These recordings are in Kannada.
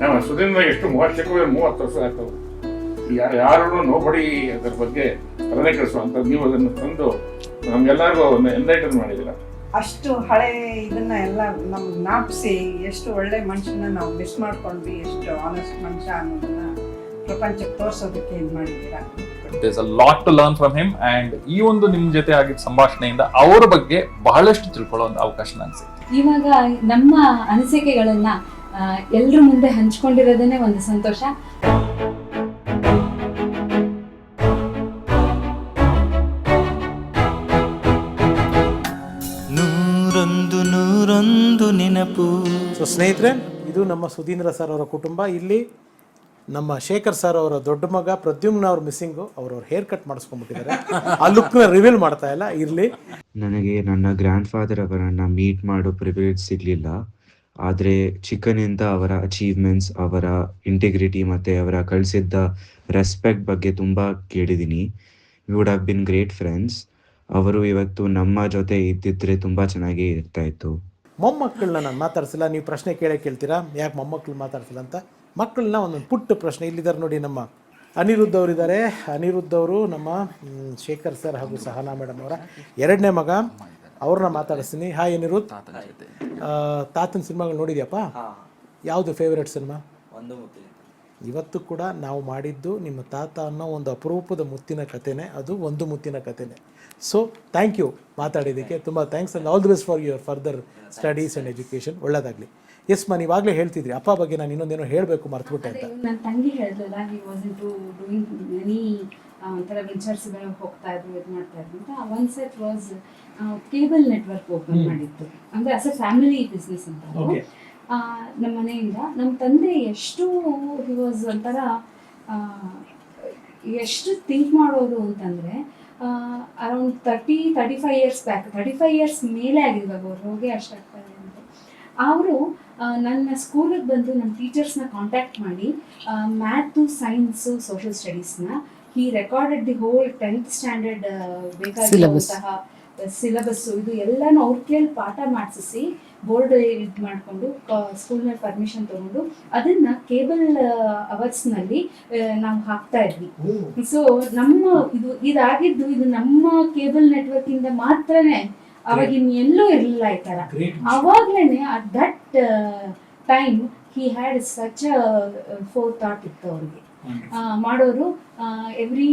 ನಮ್ಮ ಸುಧೀಂದ್ರ ಎಷ್ಟು 30 ವರ್ಷ ಆಯ್ತು. ಯಾರು ನೋಬಡಿ ಅದರ ಬಗ್ಗೆ ತಲೆ ಕೆಡಿಸುವಂತ ನೀವು ಅದನ್ನು ತಂದು ನಮ್ಗೆಲ್ಲರಿಗೂ ಒಂದು ಎನ್ಲೈಟನ್ ಮಾಡಿದ್ದೀರ. ಅಷ್ಟು ಹಳೆ ಇದನ್ನ ಎಲ್ಲ ನಮ್ಗೆ ಜ್ಞಾಪಿಸಿ ಎಷ್ಟು ಒಳ್ಳೆ ಮನುಷ್ಯನ ನಾವು ಮಿಸ್ ಮಾಡ್ಕೊಂಡ್ವಿ, ಎಷ್ಟು ಆನೆಸ್ಟ್ ಮನುಷ್ಯ ಅನ್ನೋದನ್ನ ಪ್ರಪಂಚಕ್ಕೆ ತೋರಿಸೋದಕ್ಕೆ ಇದು ಮಾಡಿದ್ದೀರಾ. There's a lot to learn from him and ಈ ಒಂದು ನಿಮ್ ಜೊತೆ ಆಗಿದ್ದ ಸಂಭಾಷಣೆಯಿಂದ ಅವರ ಬಗ್ಗೆ ಬಹಳಷ್ಟು ತಿಳ್ಕೊಳ್ಳೋ ಒಂದು ಅವಕಾಶ ನನಗೆ ಸಿಕ್ತು. ಇವಾಗ ನಮ್ಮ ಅನಿಸಿಕೆಗಳನ್ನ ಎಲ್ಲರ ಮುಂದೆ ಹಂಚ್ಕೊಂಡಿರೋದನ್ನೇ ಒಂದು ಸಂತೋಷ. ನೂರೊಂದು ನೆನಪು. ಸೊ ಸ್ನೇಹಿತರೆ, ಇದು ನಮ್ಮ ಸುಧೀಂದ್ರ ಸರ್ ಅವರ ಕುಟುಂಬ. ಇಲ್ಲಿ ನಮ್ಮ ಶೇಖರ್ ಸರ್ ಅವರ ದೊಡ್ಡ ಮಗ ಪ್ರದ್ಯುಮ್ನ ಅವ್ರ ಮಿಸ್ಸಿಂಗು, ಅವ್ರವ್ರ ಹೇರ್ ಕಟ್ ಮಾಡಿಸ್ಕೊಂಡ್ಬಿಟ್ಟಿದ್ದಾರೆ. ಆ ಲುಕ್ನ ರಿವೀಲ್ ಮಾಡ್ತಾ ಇಲ್ಲ. ಇರಲಿ, ನನಗೆ ನನ್ನ ಗ್ರ್ಯಾಂಡ್ ಫಾದರ್ ಅವರನ್ನು ಮೀಟ್ ಮಾಡೋ ಪ್ರಿವಿಲೇಜ್ ಸಿಗಲಿಲ್ಲ. ಆದರೆ ಚಿಕ್ಕನಿಂದ ಅವರ ಅಚೀವ್ಮೆಂಟ್ಸ್, ಅವರ ಇಂಟಿಗ್ರಿಟಿ ಮತ್ತು ಅವರ ಕಳಿಸಿದ್ದ ರೆಸ್ಪೆಕ್ಟ್ ಬಗ್ಗೆ ತುಂಬ ಕೇಳಿದ್ದೀನಿ. We would have been great friends. ಅವರು ಇವತ್ತು ನಮ್ಮ ಜೊತೆ ಇದ್ದಿದ್ರೆ ತುಂಬ ಚೆನ್ನಾಗಿ ಇರ್ತಾ ಇತ್ತು. ಮೊಮ್ಮಕ್ಕಳನ್ನ ನಾನು ಮಾತಾಡ್ಸಿಲ್ಲ. ನೀವು ಪ್ರಶ್ನೆ ಕೇಳ್ತೀರಾ ಯಾಕೆ ಮೊಮ್ಮಕ್ಕಳು ಮಾತಾಡ್ಸಿಲ್ಲ ಅಂತ. ಮಕ್ಕಳನ್ನ ಒಂದೊಂದು ಪುಟ್ಟ ಪ್ರಶ್ನೆ. ಇಲ್ಲಿದ್ದಾರೆ ನೋಡಿ, ನಮ್ಮ ಅನಿರುದ್ಧ್ ಅವರಿದ್ದಾರೆ. ಅನಿರುದ್ಧ್ ಅವರು ನಮ್ಮ ಶೇಖರ್ ಸರ್ ಹಾಗೂ ಸಹನಾ ಮೇಡಮ್ ಅವರ ಎರಡನೇ ಮಗ. ಅವ್ರನ್ನ ಮಾತಾಡಿಸ್ತೀನಿ. ಹಾಯ್ ಅನಿರುದ್ಧ್, ತಾತನ ಸಿನಿಮಾಗಳು ನೋಡಿದ್ಯಪ್ಪ? ಯಾವುದು ಫೇವ್ರೆಟ್ ಸಿನಿಮಾ? ಇವತ್ತು ಕೂಡ ನಾವು ಮಾಡಿದ್ದು ನಿಮ್ಮ ತಾತ ಅನ್ನೋ ಒಂದು ಅಪರೂಪದ ಮುತ್ತಿನ ಕಥೆನೇ. ಅದು ಒಂದು ಮುತ್ತಿನ ಕಥೆನೇ. ಸೊ ಥ್ಯಾಂಕ್ ಯು ಮಾತಾಡಿದ್ದಕ್ಕೆ, ತುಂಬ thanks and all the best for your further studies and education. ಒಳ್ಳೆಯದಾಗಲಿ. ಎಸ್ ಮಾ, ನೀವಾಗಲೇ ಹೇಳ್ತಿದ್ರಿ ಅಪ್ಪ ಬಗ್ಗೆ ನಾನು ಇನ್ನೊಂದೇನೋ ಹೇಳಬೇಕು ಮರ್ತುಬಿಟ್ಟೆ ಅಂತ. ನನ್ನ ತಂಗಿ ಹೇಳಿದ್ಲಲ್ಲ, he was into doing many ಒಂಥರ ವೆಂಚರ್ಸ್ಗಳು ಹೋಗ್ತಾ ಇದ್ರು, ಇದು ಮಾಡ್ತಾ ಇದ್ರು ಅಂತ. One set was cable network open ಮಾಡಿತ್ತು, ಅಂದರೆ ಅಸ್ ಎ ಫ್ಯಾಮಿಲಿ ಬಿಸ್ನೆಸ್ ಅಂತ. ನಮ್ಮ ಮನೆಯಿಂದ ನಮ್ಮ ತಂದೆ ಎಷ್ಟು ಹಿ ವಾಸ್ ಒಂಥರ ಎಷ್ಟು ಥಿಂಕ್ ಮಾಡೋದು ಅಂತಂದರೆ, ಅರೌಂಡ್ 35 ಇಯರ್ಸ್ ಬ್ಯಾಕ್, 35 ಇಯರ್ಸ್ ಮೇಲೆ ಆಗಿದೆ ಇವಾಗ ಅವ್ರು ಹೋಗಿ ಅಷ್ಟಾಗ್ತಾರೆ ಅಂತ. ಅವರು ನನ್ನ ಸ್ಕೂಲಿಗೆ ಬಂದು ನಮ್ಮ ಟೀಚರ್ಸ್ನ ಕಾಂಟ್ಯಾಕ್ಟ್ ಮಾಡಿ ಮ್ಯಾಥು, ಸೈನ್ಸು, ಸೋಷಿಯಲ್ ಸ್ಟಡೀಸ್ನ he recorded the whole 10th standard ಬೇಕಾಗಿರುವಂತಹ ಸಿಲೆಬಸ್ಸು ಇದು ಎಲ್ಲನೂ ಅವ್ರ ಕೇಳಿ ಪಾಠ ಮಾಡಿಸಿ ಬೋರ್ಡ್ ಇದು ಮಾಡಿಕೊಂಡು ಸ್ಕೂಲ್ನಲ್ಲಿ ಪರ್ಮಿಷನ್ ತೊಗೊಂಡು ಅದನ್ನು ಕೇಬಲ್ ಅವರ್ಸ್ನಲ್ಲಿ ನಾವು ಹಾಕ್ತಾ ಇದ್ವಿ. ಸೊ ನಮ್ಮ ಇದಾಗಿದ್ದು ಇದು ನಮ್ಮ ಕೇಬಲ್ ನೆಟ್ವರ್ಕಿಂದ ಮಾತ್ರನೇ. ಅವಾಗ ಇನ್ನೆಲ್ಲೂ ಇರಲಿಲ್ಲ ಈ ಥರ. ಆವಾಗಲೇ at that time he had such four thought ಇತ್ತು ಅವ್ರಿಗೆ. ಮಾಡೋರು ಎವ್ರಿ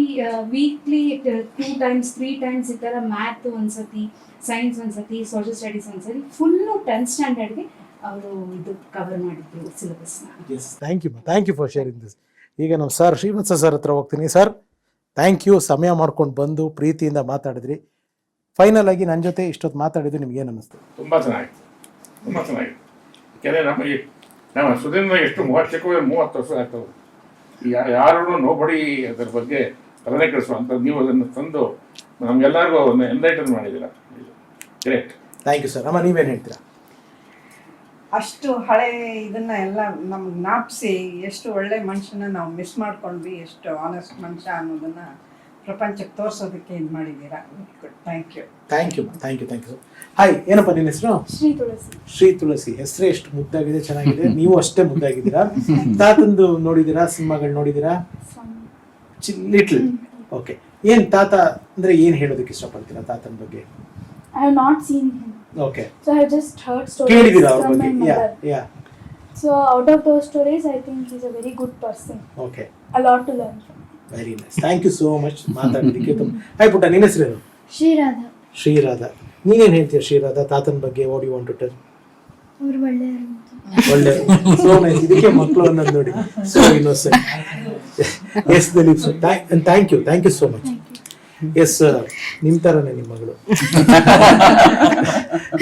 ವೀಕ್ಲಿ 2 times 3 times ಈ ಥರ ಮ್ಯಾಥ್ ಒಂದ್ಸತಿ, ಸೈನ್ಸ್ ಒಂದ್ಸತಿ, ಸೋಷಿಯಲ್ ಸ್ಟಡೀಸ್ ಒಂದ್ಸತಿ, ಫುಲ್ಲು 10th ಸ್ಟ್ಯಾಂಡರ್ಡ್ಗೆ ಅವರು ಇದು ಕವರ್ ಮಾಡಿದ್ರು ಸಿಲೆಬಸ್ನ. Thank you for sharing this. ಈಗ ನಾವು ಸರ್ ಶ್ರೀವತ್ಸ ಸರ್ ಹತ್ರ ಹೋಗ್ತೀನಿ. ಸರ್, ಥ್ಯಾಂಕ್ ಯು, ಸಮಯ ಮಾಡ್ಕೊಂಡು ಬಂದು ಪ್ರೀತಿಯಿಂದ ಮಾತಾಡಿದ್ರಿ. ಫೈನಲ್ ಆಗಿ ನನ್ನ ಜೊತೆ ಇಷ್ಟೊತ್ತು ಮಾತಾಡಿದ್ದು ನಿಮ್ಗೆ ಏನು ಅನ್ನಿಸ್ತು? ತುಂಬ ಚೆನ್ನಾಗಿತ್ತು, ತುಂಬ ಚೆನ್ನಾಗಿತ್ತು. ಯಾಕೆಂದರೆ ನಮ್ಮ ಸುಧೀಂದ್ರ ಎಷ್ಟು 30 ವರ್ಷ ಆಯ್ತು. ಯಾರು ನೋಬಡಿ ಅದರ ಬಗ್ಗೆ ತಲೆ ಕೆಡಿಸುವಂತ ನೀವು ಅದನ್ನು ತಂದು ನಮ್ಗೆಲ್ಲರಿಗೂ ಒಂದು ಎನ್ಲೈಟನ್ ಮಾಡಿದ್ದೀರ. ಗ್ರೇಟ್. Thank you sir. ಅಮ್ಮ, ನೀವೇನು ಹೇಳ್ತೀರಾ? ಅಷ್ಟು ಹಳೆ ಇದನ್ನ ಎಲ್ಲ ನಮ್ಗೆ ಜ್ಞಾಪಿಸಿ ಎಷ್ಟು ಒಳ್ಳೆ ಮನುಷ್ಯನ ನಾವು ಮಿಸ್ ಮಾಡ್ಕೊಂಡ್ವಿ, ಎಷ್ಟು ಆನೆಸ್ಟ್ ಮನುಷ್ಯ ಅನ್ನೋದನ್ನ ಪ್ರಪಂಚಕ್ಕೆ ತೋರಿಸೋದಕ್ಕೆ ಇದು ಮಾಡಿದ್ದೀರಾ. Thank you. Thank you sir. Hi, ಏನಪ್ಪ ನಿನ್ನ ಹೆಸರು? ಶ್ರೀ ತುಳಸಿ. ಹೆಸರೇ ಎಷ್ಟು ಮುದ್ದಾಗಿದೆ, ಚೆನ್ನಾಗಿದೆ. ನೀವು ಅಷ್ಟೇ ಮುದ್ದಾಗಿದ್ದೀರಾ. ತಾತಂದು ನೋಡಿದ್ದೀರಾ? ಸಿನಿಮಾಗಳು ನೋಡಿದ್ದೀರಾ? ಲಿಟ್ಲ್. ಓಕೆ. ಏನ್ ತಾತ ಅಂದ್ರೆ ಏನ್ ಹೇಳೋದಕ್ಕೆ ಇಷ್ಟಪಡ್ತೀರಾ ತಾತನ ಬಗ್ಗೆ? I have not seen him. Okay. So I have just heard stories ಕೇಳಿದ್ದೀರಾ ಅವ್ರ from ಬಗ್ಗೆ? my mother. Yeah. So out of those stories, I think he's a very good person. Okay. A lot to learn from. Very nice. Thank you so much ಮಾತಾಡೋದಕ್ಕೆ. ಹಾಯ್ ಪುಟ್ಟ, ನಿನ್ನ ಹೆಸರೇನು? ಶ್ರೀರಾಧಾ. ಶ್ರೀರಾಧಾ. ನೀನೇನು ಹೇಳ್ತೀಯ ಶ್ರೀರಾಧಾ ತಾತನ ಬಗ್ಗೆ? What you want to tell? ಅವರು ಒಳ್ಳೆ. So nice. ಇದಕ್ಕೆ ಮಕ್ಕಳು ಅನ್ನೋದು ನೋಡಿ, so innocent. Yes Dilip sir, thank you so much. Yes, ನಿಮ್ಮ ಥರನೇ ನಿಮ್ಮ ಮಗಳು.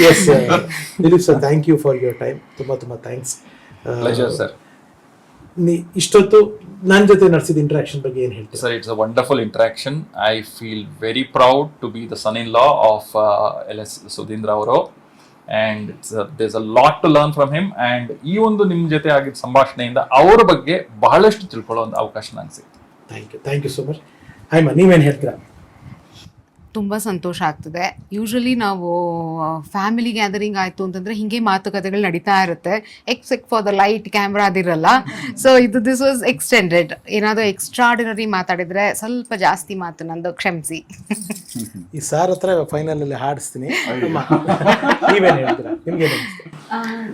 Yes Dilip sir, thank you for your time. ತುಂಬ ಥ್ಯಾಂಕ್ಸ್ ಸರ್. ಇಷ್ಟೊತ್ತು ನನ್ನ ಜೊತೆ ನಡೆಸಿದ ಇಂಟ್ರಾಕ್ಷನ್ ಬಗ್ಗೆ ಏನು ಹೇಳ್ತೀರಾ? Sir, it's a wonderful interaction. I feel very proud to be the son in law of LS Sudhindra ಅವರು. And there's a lot to learn from him. And ಈ ಒಂದು ನಿಮ್ಮ ಜೊತೆ ಆಗಿದ್ದ ಸಂಭಾಷಣೆಯಿಂದ ಅವರ ಬಗ್ಗೆ ಬಹಳಷ್ಟು ತಿಳ್ಕೊಳ್ಳೋ ಒಂದು ಅವಕಾಶ ನನಗೆ ಸಿಕ್ತು. Thank you so much. Hi ಮಾ, ನೀವೇನು ಹೇಳ್ತೀರಾ? ತುಂಬ ಸಂತೋಷ ಆಗ್ತದೆ. ಯೂಶ್ವಲಿ ನಾವು ಫ್ಯಾಮಿಲಿ ಗ್ಯಾದರಿಂಗ್ ಆಯಿತು ಅಂತಂದರೆ ಹೀಗೆ ಮಾತುಕತೆಗಳು ನಡೀತಾ ಇರುತ್ತೆ, except for the light camera ಅದಿರಲ್ಲ. So this was extended. ಏನಾದರೂ ಎಕ್ಸ್ಟ್ರಾರ್ಡಿನರಿ ಮಾತಾಡಿದರೆ ಸ್ವಲ್ಪ ಜಾಸ್ತಿ ಮಾತು ನಂದು, ಕ್ಷಮಿಸಿ. ಈ ಸಾರ್ ಹತ್ರ ಫೈನಲಲ್ಲಿ ಹಾಡಿಸ್ತೀನಿ. ನೀವೇನು ಹೇಳ್ತೀರಾ, ನಿಮ್ಗೆ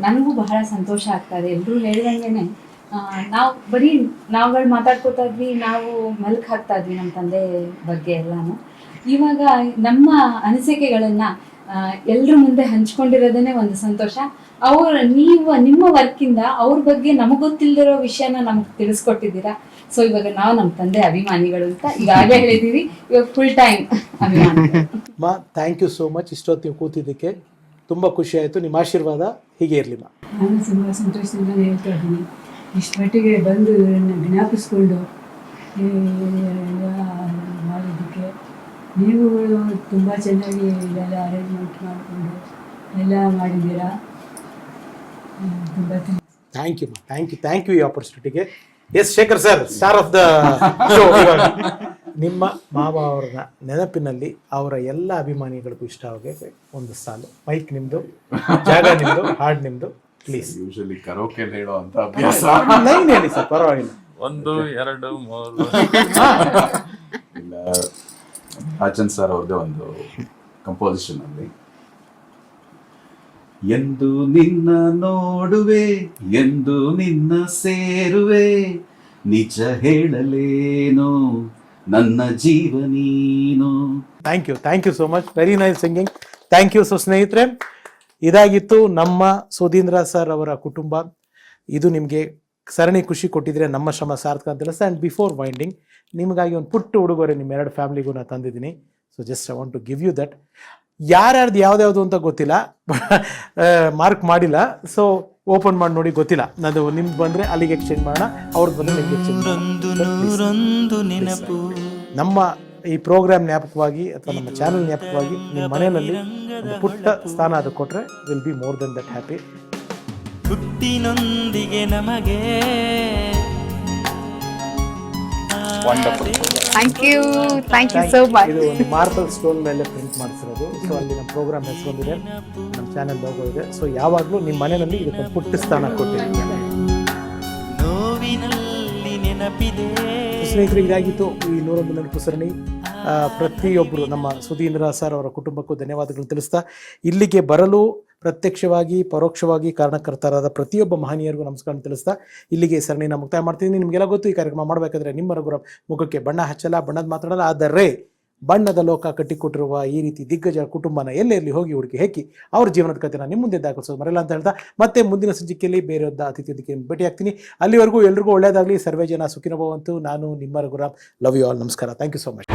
ನನಗೂ ಬಹಳ ಸಂತೋಷ ಆಗ್ತದೆ. ಎಲ್ಲರೂ ಹೇಳಿದಂಗೆ ನಾವು ಬರೀ ನಾವುಗಳು ಮಾತಾಡ್ಕೋತಾ ಇದ್ವಿ, ನಾವು ಮೆಲ್ಕ್ ಹಾಕ್ತಾ ಇದ್ವಿ ನಮ್ಮ ತಂದೆ ಬಗ್ಗೆ ಎಲ್ಲಾನು. ಇವಾಗ ನಮ್ಮ ಅನಿಸಿಕೆಗಳನ್ನು ಎಲ್ಲರ ಮುಂದೆ ಹಂಚ್ಕೊಂಡಿರೋದೇ ಒಂದು ಸಂತೋಷ. ನೀವು ನಿಮ್ಮ ವರ್ಕಿಂದ ಅವ್ರ ಬಗ್ಗೆ ನಮಗೆ ಗೊತ್ತಿಲ್ಲದಿರೋ ವಿಷಯನ ನಮಗೆ ತಿಳಿಸ್ಕೊಟ್ಟಿದ್ದೀರಾ. ಸೊ ಇವಾಗ ನಾವು ನಮ್ಮ ತಂದೆ ಅಭಿಮಾನಿಗಳು ಅಂತ ಈಗಾಗಲೇ ಹೇಳಿದ್ದೀವಿ, ಇವಾಗ ಫುಲ್ ಟೈಮ್ ಅಭಿಮಾನಿಗಳು. ಮಾ, ಥ್ಯಾಂಕ್ ಯು ಸೋ ಮಚ್. ಇಷ್ಟೊತ್ತು ನೀವು ಕೂತಿದ್ದಕ್ಕೆ ತುಂಬ ಖುಷಿ ಆಯಿತು. ನಿಮ್ಮ ಆಶೀರ್ವಾದ ಹೀಗೆ ಇರಲಿ ಮಾ. ನಾನು ತುಂಬ ಸಂತೋಷದಿಂದ ಹೇಳ್ತಾ ಇದ್ದೀನಿ, ಇಷ್ಟು ಮಟ್ಟಿಗೆ ಬಂದು ಜ್ಞಾಪಿಸ್ಕೊಂಡು ಮಾಡೋದಕ್ಕೆ. ನೀವು ತುಂಬ ಚೆನ್ನಾಗಿ ಇದೆಲ್ಲ ಅರೇಂಜ್ಮೆಂಟ್ ಮಾಡಿಕೊಂಡು ಎಲ್ಲ ಮಾಡಿದ್ದೀರಾ. ತುಂಬ ಥ್ಯಾಂಕ್ ಯು ಮಾ, ಥ್ಯಾಂಕ್ ಯು ಈ ಆಪರ್ಚುನಿಟಿಗೆ. S Shekhar sir, star of the show. ನಿಮ್ಮ ಮಾವ ಅವರ ನೆನಪಿನಲ್ಲಿ ಅವರ ಎಲ್ಲ ಅಭಿಮಾನಿಗಳಿಗೂ ಇಷ್ಟ ಆಗೋಕೆ ಒಂದು ಸಾಲು. ಮೈಕ್ ನಿಮ್ಮದು, ಜಾಗ ನಿಮ್ಮದು, ಹಾಡು ನಿಮ್ಮದು, ಪ್ಲೀಸ್. ಯೂಶಲಿ ಕರೋಕೆ ಹೇಳೋ ಅಂತ ಅಭ್ಯಾಸ. ಲೈನ್ ಹೇಳಿ ಸರ್, ಪರವಾಗಿಲ್ಲ. 1 2 3 ಇಲ್ಲ, ರಾಜನ್ ಸರ್ ಅವ್ರದ್ದೇ ಒಂದು ಕಂಪೋಸಿಷನ್ ಅಲ್ಲಿ, ಎಂದು ನಿನ್ನ ನೋಡುವೆ, ಎಂದು ನಿನ್ನ ಸೇರುವೆ, ನಿಜ ಹೇಳಲೇನೋ ನನ್ನ ಜೀವ ನೀನು. Thank you so much. Very nice singing. Thank you. So ಸ್ನೇಹಿತರೆ, ಇದಾಗಿತ್ತು ನಮ್ಮ ಸುಧೀಂದ್ರ ಸರ್ ಅವರ ಕುಟುಂಬ. ಇದು ನಿಮಗೆ ಸರಣಿ ಖುಷಿ ಕೊಟ್ಟಿದ್ರೆ ನಮ್ಮ ಶ್ರಮ ಸಾರ್ಥಕ ಅಂತ ತಿಳಿಸ್ತಾ, ಆ್ಯಂಡ್ ಬಿಫೋರ್ ವೈಂಡಿಂಗ್ ನಿಮಗಾಗಿ ಒಂದು ಪುಟ್ಟ ಉಡುಗೊರೆ ನಿಮ್ಮ 2 ಫ್ಯಾಮಿಲಿಗೂ ನಾನು ತಂದಿದ್ದೀನಿ. So just I want to give you that. ಯಾರ್ಯಾರ್ದು ಯಾವ್ದ್ಯಾವುದು ಅಂತ ಗೊತ್ತಿಲ್ಲ, ಮಾರ್ಕ್ ಮಾಡಿಲ್ಲ. ಸೊ ಓಪನ್ ಮಾಡಿ ನೋಡಿ, ಗೊತ್ತಿಲ್ಲ. ಅದು ನಿಮ್ದು ಬಂದರೆ ಅಲ್ಲಿಗೆ ಎಕ್ಸ್ಚೇಂಜ್ ಮಾಡೋಣ, ಅವ್ರದ್ದು ಬಂದರೆ ನಿಮ್ಗೆ ಎಕ್ಸ್ಚೇಂಜ್ ಮಾಡೋಣ. ನಮ್ಮ ಈ ಪ್ರೋಗ್ರಾಮ್ ಜ್ಞಾಪಕವಾಗಿ ಅಥವಾ ನಮ್ಮ ಚಾನಲ್ ಜ್ಞಾಪಕವಾಗಿ ನಿಮ್ಮ ಮನೆಯಲ್ಲಿ ಒಂದು ಪುಟ್ಟ ಸ್ಥಾನ ಅದು ಕೊಟ್ಟರೆ will be more than that happy. ಹುಟ್ಟಿನೊಂದಿಗೆ ನಮಗೆ ಥ್ಯಾಂಕ್ ಯು ಸೋ ಮಚ್. ಇದು ಒಂದು ಮಾರ್ಬಲ್ ಸ್ಟೋನ್ ಮೇಲೆ ಪ್ರಿಂಟ್ ಮಾಡಿಸಿರೋದು. ಸೊ ಅಲ್ಲಿ ನಮ್ಮ ಪ್ರೋಗ್ರಾಮ್ ಹೆಸರೊಂದಿದೆ, ನಮ್ಮ ಚಾನೆಲ್ ಲೋಗೋ ಇದೆ. ಸೊ ಯಾವಾಗಲೂ ನಿಮ್ಮ ಮನೆಯಲ್ಲಿ ಇದಕ್ಕೊಂದು ಪುಟ್ಟ ಸ್ಥಾನ ಕೊಟ್ಟಿದ್ದೀನಿ. ನೋವಿನಲ್ಲಿ ನೆನಪಿದೆ. ಸ್ನೇಹಿತರೆ, ಇದಾಗಿತ್ತು ಈ 101 ನೆನಪು ಸರಣಿ. ಪ್ರತಿಯೊಬ್ಬರು ನಮ್ಮ ಸುಧೀಂದ್ರ ಸರ್ ಅವರ ಕುಟುಂಬಕ್ಕೂ ಧನ್ಯವಾದಗಳು ತಿಳಿಸ್ತಾ, ಇಲ್ಲಿಗೆ ಬರಲು ಪ್ರತ್ಯಕ್ಷವಾಗಿ ಪರೋಕ್ಷವಾಗಿ ಕಾರಣಕರ್ತರಾದ ಪ್ರತಿಯೊಬ್ಬ ಮಹನೀಯರಿಗೂ ನಮಸ್ಕಾರ ತಿಳಿಸ್ತಾ ಇಲ್ಲಿಗೆ ಸರಣಿನ ಮುಕ್ತಾಯ ಮಾಡ್ತಿದ್ದೀನಿ. ನಿಮಗೆಲ್ಲ ಗೊತ್ತು, ಈ ಕಾರ್ಯಕ್ರಮ ಮಾಡಬೇಕಾದ್ರೆ ನಿಮ್ಮ ರಘುರಾಮ್ ಮುಖಕ್ಕೆ ಬಣ್ಣ ಹಚ್ಚಲ್ಲ, ಬಣ್ಣದ ಮಾತಾಡಲ್ಲ. ಆದರೆ ಬಣ್ಣದ ಲೋಕ ಕಟ್ಟಿಕೊಟ್ಟಿರುವ ಈ ರೀತಿ ದಿಗ್ಗಜ ಕುಟುಂಬನ ಎಲ್ಲೆಲ್ಲಿ ಹೋಗಿ ಹುಡುಕಿ ಹೆಕ್ಕಿ ಅವ್ರ ಜೀವನದ ಕಥೆನ ನಿಮ್ಮ ಮುಂದೆ ದಾಖಲಿಸೋದು ಮರೆಯಲ್ಲ ಅಂತ ಹೇಳ್ತಾ, ಮತ್ತೆ ಮುಂದಿನ ಸಂಚಿಕೆಯಲ್ಲಿ ಬೇರೆಯೊಂದು ಅತಿಥಿಯೊಂದಿಗೆ ಭೇಟಿ ಆಗ್ತೀನಿ. ಅಲ್ಲಿವರೆಗೂ ಎಲ್ರಿಗೂ ಒಳ್ಳೆಯದಾಗಲಿ. ಸರ್ವೇ ಜನ ಸುಖಿನೋ ಭವಂತು. ನಾನು ನಿಮ್ಮ ರಘುರಾಮ್. Love you all. ನಮಸ್ಕಾರ. Thank you so much.